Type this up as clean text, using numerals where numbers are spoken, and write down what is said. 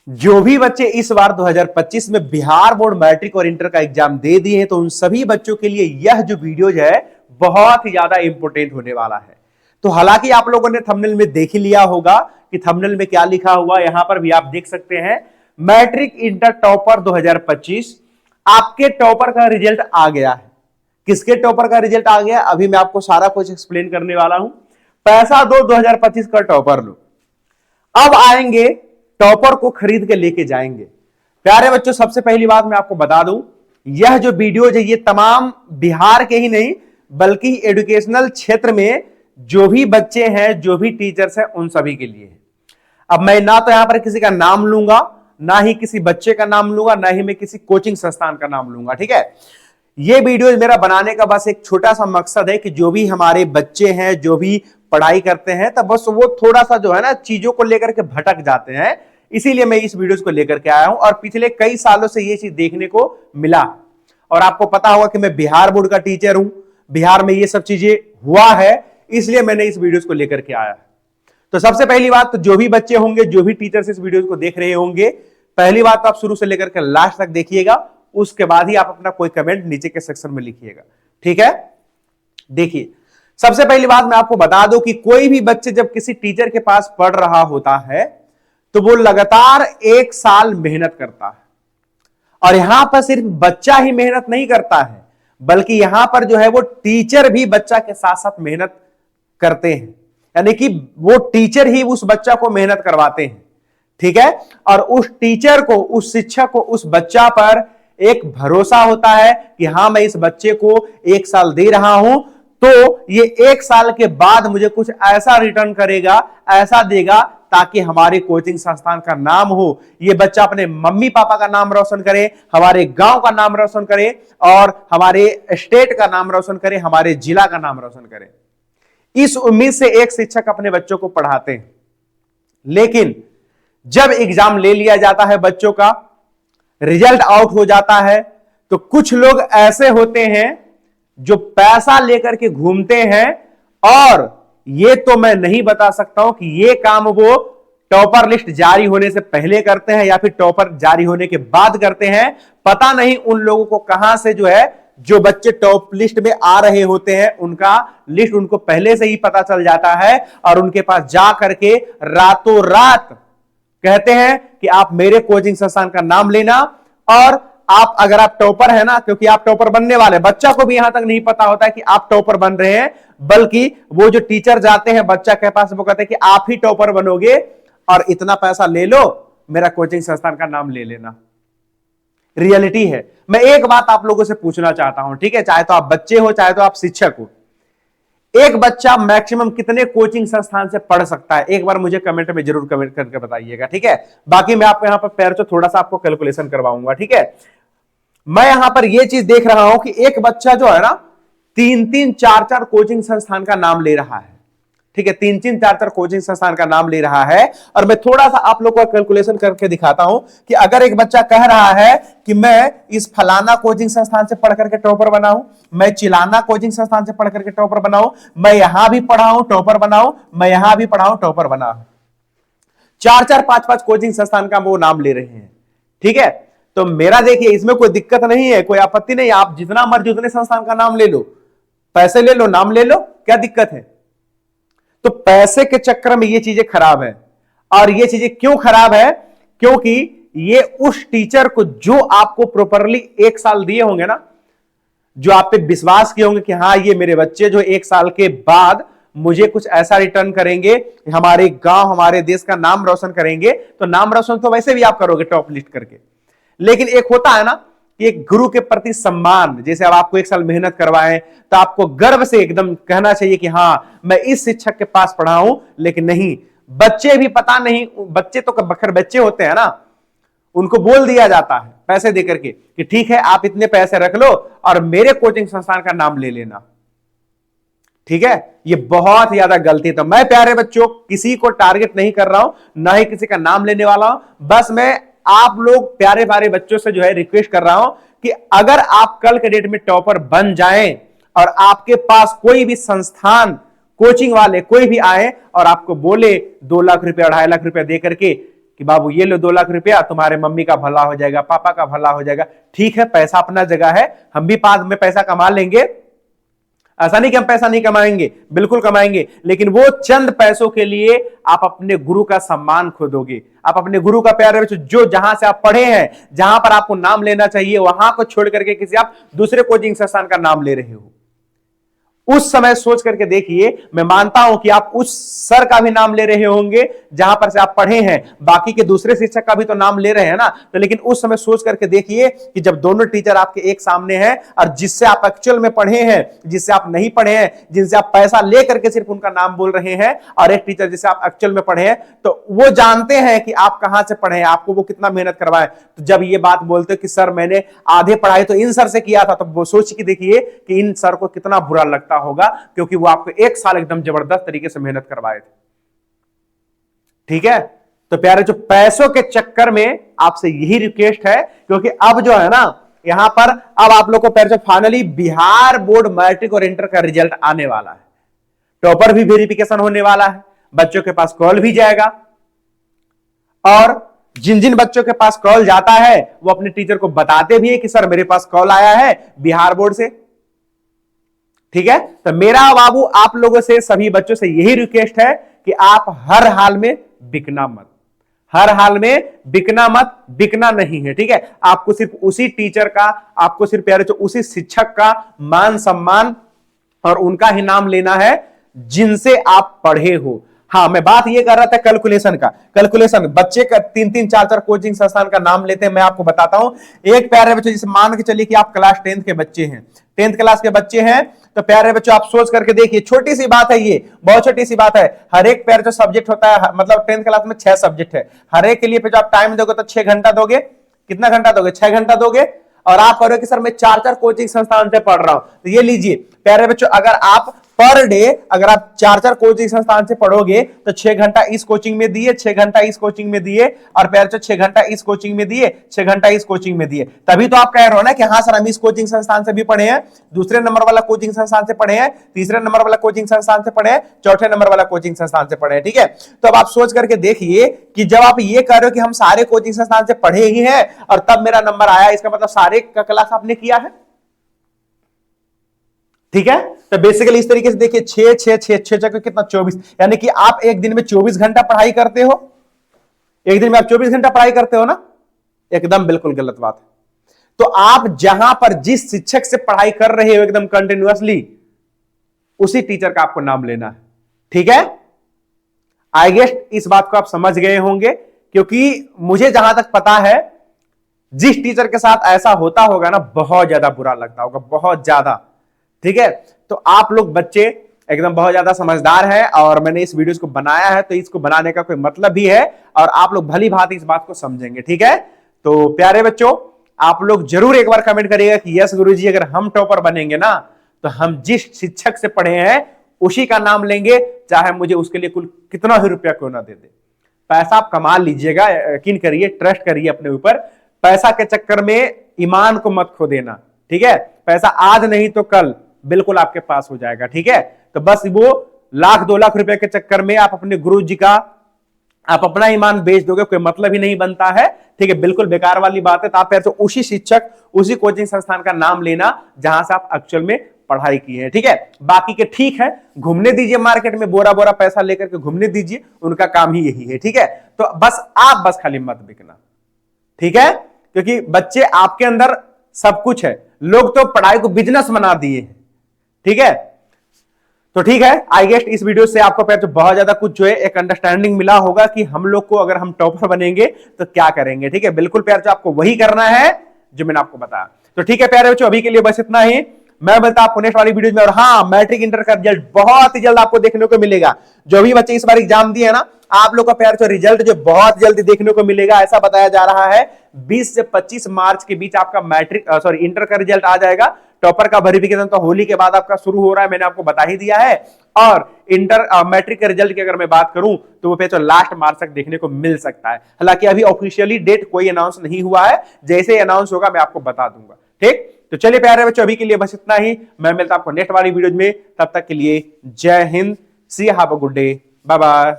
जो भी बच्चे इस बार 2025 में बिहार बोर्ड मैट्रिक और इंटर का एग्जाम दे दिए हैं, तो उन सभी बच्चों के लिए यह जो वीडियो है बहुत ही ज्यादा इंपॉर्टेंट होने वाला है। तो हालांकि आप लोगों ने थंबनेल में देख ही लिया होगा कि थंबनेल में क्या लिखा हुआ, यहां पर भी आप देख सकते हैं, मैट्रिक इंटर टॉपर 2025। आपके टॉपर का रिजल्ट आ गया है। किसके टॉपर का रिजल्ट आ गया, अभी मैं आपको सारा कुछ एक्सप्लेन करने वाला हूं। पैसा दो 2025 का टॉपर लो। अब आएंगे टॉपर को खरीद के लेके जाएंगे। प्यारे बच्चों, सबसे पहली बात मैं आपको बता दूं, यह जो वीडियो है ये तमाम बिहार के ही नहीं बल्कि एजुकेशनल क्षेत्र में जो भी बच्चे हैं, जो भी टीचर्स हैं, उन सभी के लिए है। अब मैं ना तो यहां पर किसी का नाम लूंगा, ना ही किसी बच्चे का नाम लूंगा, ना ही मैं किसी कोचिंग संस्थान का नाम लूंगा। ठीक है, ये वीडियो मेरा बनाने का बस एक छोटा सा मकसद है कि जो भी हमारे बच्चे हैं, जो भी पढ़ाई करते हैं, तब बस वो थोड़ा सा जो है ना चीजों को लेकर के भटक जाते हैं, इसीलिए मैं इस वीडियो को लेकर के आया हूं। और पिछले कई सालों से ये चीज देखने को मिला, और आपको पता होगा कि मैं बिहार बोर्ड का टीचर हूं, बिहार में ये सब चीजें हुआ है, इसलिए मैंने इस वीडियो को लेकर के आया। तो सबसे पहली बात, तो जो भी बच्चे होंगे, जो भी टीचर्स इस वीडियो को देख रहे होंगे, पहली बात तो आप शुरू से लेकर के लास्ट तक देखिएगा, उसके बाद ही आप अपना कोई कमेंट नीचे के सेक्शन में लिखिएगा। ठीक है, देखिए, सबसे पहली बात मैं आपको बता दूं कि कोई भी बच्चे जब किसी टीचर के पास पढ़ रहा होता है तो वो लगातार 1 साल मेहनत करता है। और यहां पर सिर्फ बच्चा ही मेहनत नहीं करता है, बल्कि यहां पर जो है वो टीचर भी बच्चा के साथ साथ मेहनत करते हैं, यानी कि वो टीचर ही उस बच्चा को मेहनत करवाते हैं। ठीक है, और उस टीचर को, उस शिक्षक को, उस बच्चा पर एक भरोसा होता है कि हां मैं इस बच्चे को 1 साल दे रहा हूं, तो ये 1 साल के बाद मुझे कुछ ऐसा रिटर्न करेगा, ऐसा देगा, ताकि हमारे कोचिंग संस्थान का नाम हो, ये बच्चा अपने मम्मी पापा का नाम रोशन करे, हमारे गांव का नाम रोशन करे, और हमारे स्टेट का नाम रोशन करे, हमारे जिला का नाम रोशन करे। इस उम्मीद से एक शिक्षक अपने बच्चों को पढ़ाते हैं। लेकिन जब एग्जाम ले लिया जाता है, बच्चों का रिजल्ट आउट हो जाता है, तो कुछ लोग ऐसे होते हैं जो पैसा लेकर के घूमते हैं, और ये तो मैं नहीं बता सकता हूं कि ये काम वो टॉपर लिस्ट जारी होने से पहले करते हैं या फिर टॉपर जारी होने के बाद करते हैं। पता नहीं उन लोगों को कहां से जो है, जो बच्चे टॉप लिस्ट में आ रहे होते हैं, उनका लिस्ट उनको पहले से ही पता चल जाता है, और उनके पास जा करके रातों रात कहते हैं कि आप मेरे कोचिंग संस्थान का नाम लेना, और आप अगर आप टॉपर है ना, क्योंकि आप टॉपर बनने वाले, बच्चा को भी यहां तक नहीं पता होता है कि आप टॉपर बन रहे हैं, बल्कि वो जो टीचर जाते हैं बच्चा के पास, वो कहते हैं कि आप ही टॉपर बनोगे और इतना पैसा ले लो, मेरा कोचिंग संस्थान का नाम ले लेना। रियलिटी है। मैं एक बात आप लोगों से पूछना चाहता हूं, ठीक है, चाहे तो आप बच्चे हो, चाहे तो आप शिक्षक हो, एक बच्चा मैक्सिमम कितने कोचिंग संस्थान से पढ़ सकता है? एक बार मुझे कमेंट में जरूर कमेंट करके बताइएगा। ठीक है, बाकी मैं आपको यहां पर पैर से थोड़ा सा आपको कैलकुलेशन करवाऊंगा। ठीक है, मैं यहां पर यह चीज देख रहा हूं कि एक बच्चा जो है ना 3-3, 4-4 कोचिंग संस्थान का नाम ले रहा है। ठीक है, 3-3, 4-4 कोचिंग संस्थान का नाम ले रहा है, और मैं थोड़ा सा आप लोगों को कैलकुलेशन करके दिखाता हूं कि अगर एक बच्चा कह रहा है कि मैं इस फलाना कोचिंग संस्थान से पढ़ करके टॉपर बनाऊं, मैं चिलाना कोचिंग संस्थान से पढ़ करके टॉपर बनाऊं, मैं यहां भी पढ़ाऊं टॉपर बनाऊं, मैं यहां भी पढ़ाऊं टॉपर बनाऊं, 4-4, 5-5 कोचिंग संस्थान का वो नाम ले रहे हैं। ठीक है, तो मेरा देखिए इसमें कोई दिक्कत नहीं है, कोई आपत्ति नहीं, आप जितना मर्जी उतने संस्थान का नाम ले लो, पैसे ले लो, नाम ले लो, क्या दिक्कत है? तो पैसे के चक्कर में ये चीजें खराब है। और ये चीजें क्यों खराब है? क्योंकि ये उस टीचर को जो आपको प्रॉपरली 1 साल दिए होंगे ना, जो आप पे विश्वास किए होंगे कि हाँ ये मेरे बच्चे जो 1 साल के बाद मुझे कुछ ऐसा रिटर्न करेंगे, हमारे गांव, हमारे देश का नाम रोशन करेंगे, तो नाम रोशन तो वैसे भी आप करोगे टॉप लिस्ट करके। लेकिन एक होता है ना कि एक गुरु के प्रति सम्मान, जैसे अब आपको 1 साल मेहनत करवाएं, तो आपको गर्व से एकदम कहना चाहिए कि हां मैं इस शिक्षक के पास पढ़ा हूं। लेकिन नहीं, बच्चे भी पता नहीं, बच्चे तो बखर बच्चे होते हैं ना, उनको बोल दिया जाता है पैसे देकर के कि ठीक है आप इतने पैसे रख लो और मेरे कोचिंग संस्थान का नाम ले लेना। ठीक है, ये बहुत ज्यादा गलती है। तो मैं प्यारे बच्चों किसी को टारगेट नहीं कर रहा हूं, ना ही किसी का नाम लेने वाला हूं, बस मैं आप लोग प्यारे प्यारे बच्चों से जो है रिक्वेस्ट कर रहा हूं कि अगर आप कल के डेट में टॉपर बन जाएं और आपके पास कोई भी संस्थान, कोचिंग वाले कोई भी आए और आपको बोले 2 लाख रुपए, 2.5 लाख रुपए दे करके कि बाबू ये लो 2 लाख रुपया, तुम्हारे मम्मी का भला हो जाएगा, पापा का भला हो जाएगा। ठीक है, पैसा अपना जगह है, हम भी बाद में पैसा कमा लेंगे, ऐसा नहीं कि हम पैसा नहीं कमाएंगे, बिल्कुल कमाएंगे, लेकिन वो चंद पैसों के लिए आप अपने गुरु का सम्मान खो दोगे। आप अपने गुरु का प्यारे बच्चों, जो जहां से आप पढ़े हैं, जहां पर आपको नाम लेना चाहिए, वहां को छोड़ करके किसी आप दूसरे कोचिंग संस्थान का नाम ले रहे हो। उस समय सोच करके देखिए, मैं मानता हूं कि आप उस सर का भी नाम ले रहे होंगे जहां पर से आप पढ़े हैं, बाकी के दूसरे शिक्षक का भी तो नाम ले रहे हैं ना, तो लेकिन उस समय सोच करके देखिए कि जब दोनों टीचर आपके एक सामने हैं और जिससे आप एक्चुअल में पढ़े हैं, जिससे आप नहीं पढ़े हैं, जिनसे आप पैसा लेकर के सिर्फ उनका नाम बोल रहे हैं, और एक टीचर जिसे आप एक्चुअल में पढ़े हैं, तो वो जानते हैं कि आप कहां से पढ़े हैं, आपको वो कितना मेहनत करवाए। तो जब ये बात बोलते कि सर मैंने आधे पढ़ाई तो इन सर से किया था, तो वो सोच के देखिए कि इन सर को कितना बुरा लगता होगा, क्योंकि वो आपको 1 साल एकदम जबरदस्त तरीके से मेहनत करवाए थे। ठीक है, तो प्यारे जो पैसों के चक्कर में आपसे यही रिक्वेस्ट है, क्योंकि अब जो है ना, यहां पर अब आप लोग को प्यारे फाइनली बिहार बोर्ड मैट्रिक और इंटर का रिजल्ट आने वाला है। टॉपर भी वेरिफिकेशन होने वाला है, बच्चों के पास कॉल भी जाएगा, और जिन जिन बच्चों के पास कॉल जाता है वो अपने टीचर को बताते भी है कि सर मेरे पास कॉल आया है बिहार बोर्ड से। ठीक है, तो मेरा बाबू आप लोगों से, सभी बच्चों से यही रिक्वेस्ट है कि आप हर हाल में बिकना मत, हर हाल में बिकना मत, बिकना नहीं है। ठीक है, आपको सिर्फ उसी टीचर का, आपको सिर्फ प्यारे तो उसी शिक्षक का मान सम्मान और उनका ही नाम लेना है जिनसे आप पढ़े हो। हाँ, मैं बात ये कर रहा था कैलकुलेशन का। कैलकुलेशन बच्चे का 3-3 4-4 कोचिंग संस्थान का नाम लेते हैं। मैं आपको बताता हूं, एक प्यारे बच्चों, जैसे मान के चलिए कि आप क्लास 10th के बच्चे हैं, 10th क्लास के बच्चे हैं, तो प्यारे बच्चों आप सोच करके देखिए, छोटी सी बात है, ये बहुत छोटी सी बात है। हर एक प्यारे जो सब्जेक्ट होता है, मतलब 10th क्लास में 6 सब्जेक्ट है, हर एक के लिए जो आप टाइम दोगे तो 6 घंटा दोगे। कितना घंटा दोगे? 6 घंटा दोगे। और आप कह रहे हो कि सर मैं 4-4 कोचिंग संस्थान से पढ़ रहा हूं, तो ये लीजिए प्यारे बच्चों, अगर आप पर डे अगर आप 4-4 कोचिंग संस्थान से पढ़ोगे तो 6 घंटा इस कोचिंग में दिए, 6 घंटा इस कोचिंग में दिए, और प्यारे बच्चों 6 घंटा इस कोचिंग में दिए, 6 घंटा इस कोचिंग में दिए। तभी तो आप कह रहे हो ना कि हाँ सर हम इस कोचिंग संस्थान से भी पढ़े हैं, दूसरे नंबर वाला कोचिंग संस्थान से पढ़े हैं, तीसरे नंबर वाला कोचिंग संस्थान से पढ़े हैं, चौथे नंबर वाला कोचिंग संस्थान से पढ़े हैं। ठीक है, तो अब आप सोच करके देखिए कि जब आप ये कह रहे हो कि हम सारे कोचिंग संस्थान से पढ़े ही हैं और तब मेरा नंबर आया, इसका मतलब सारे का क्लास आपने किया है। ठीक है, तो बेसिकली इस तरीके से देखिए 6 कितना 24, यानी कि आप एक दिन में 24 घंटा पढ़ाई करते हो। एक दिन में आप 24 घंटा पढ़ाई करते हो ना, एकदम बिल्कुल गलत बात है। तो आप जहां पर जिस शिक्षक से पढ़ाई कर रहे हो एकदम कंटिन्यूअसली, उसी टीचर का आपको नाम लेना है। ठीक है, आई गेस इस बात को आप समझ गए होंगे, क्योंकि मुझे जहां तक पता है जिस टीचर के साथ ऐसा होता होगा ना, बहुत ज्यादा बुरा लगता होगा, बहुत ज्यादा। ठीक है, तो आप लोग बच्चे एकदम बहुत ज्यादा समझदार हैं, और मैंने इस वीडियो को बनाया है तो इसको बनाने का कोई मतलब भी है, और आप लोग भली भांति इस बात को समझेंगे। ठीक है, तो प्यारे बच्चों आप लोग जरूर एक बार कमेंट करिएगा कि यस गुरुजी, अगर हम टॉपर बनेंगे ना तो हम जिस शिक्षक से पढ़े हैं उसी का नाम लेंगे, चाहे मुझे उसके लिए कुल कितना ही रुपया क्यों ना दे दे। पैसा आप कमा लीजिएगा, यकीन करिए, ट्रस्ट करिए अपने ऊपर। पैसा के चक्कर में ईमान को मत खो देना। ठीक है, पैसा आज नहीं तो कल बिल्कुल आपके पास हो जाएगा। ठीक है, तो बस वो 1-2 लाख रुपए के चक्कर में आप अपने गुरु जी का, आप अपना ईमान बेच दोगे, कोई मतलब ही नहीं बनता है। ठीक है, बिल्कुल बेकार वाली बात है। तो आप ऐसे उसी शिक्षक, उसी कोचिंग संस्थान का नाम लेना जहां से आप एक्चुअल में पढ़ाई की है। ठीक है, बाकी के ठीक है, घूमने दीजिए मार्केट में, बोरा बोरा पैसा लेकर के घूमने दीजिए, उनका काम ही यही है। ठीक है, तो बस आप बस खाली मत बिकना। ठीक है, क्योंकि बच्चे आपके अंदर सब कुछ है, लोग तो पढ़ाई को बिजनेस बना दिए हैं। ठीक है, तो ठीक है, आई गेस इस वीडियो से आपको तो बहुत ज्यादा कुछ जो है एक अंडरस्टैंडिंग मिला होगा कि हम लोग को अगर हम टॉपर बनेंगे तो क्या करेंगे। ठीक है, बिल्कुल प्यार जो आपको वही करना है जो मैंने आपको बताया। तो ठीक है प्यारे बच्चों, अभी के लिए बस इतना ही। मैं मिलता आपको नेक्स्ट वाली वीडियो में। और हाँ, मैट्रिक इंटर का रिजल्ट बहुत ही जल्द आपको देखने को मिलेगा। जो भी बच्चे इस बार एग्जाम दिए ना, आप लोग का प्यार जो रिजल्ट जो बहुत जल्दी देखने को मिलेगा। ऐसा बताया जा रहा है 20 से 25 मार्च के बीच आपका मैट्रिक इंटर का रिजल्ट आ जाएगा। टॉपर का वेरिफिकेशन तो होली के बाद आपका शुरू हो रहा है, मैंने आपको बता ही दिया है। और इंटर मैट्रिक के रिजल्ट की अगर मैं बात करूं तो वो तो लास्ट मार्च तक देखने को मिल सकता है। हालांकि अभी ऑफिशियली डेट कोई अनाउंस नहीं हुआ है, जैसे अनाउंस होगा मैं आपको बता दूंगा। ठीक, तो चलिए प्यारे बच्चों, अभी के लिए बस इतना ही। मैं मिलता आपको नेक्स्ट वाली वीडियो में, तब तक के लिए जय हिंद, see have a good day, bye bye.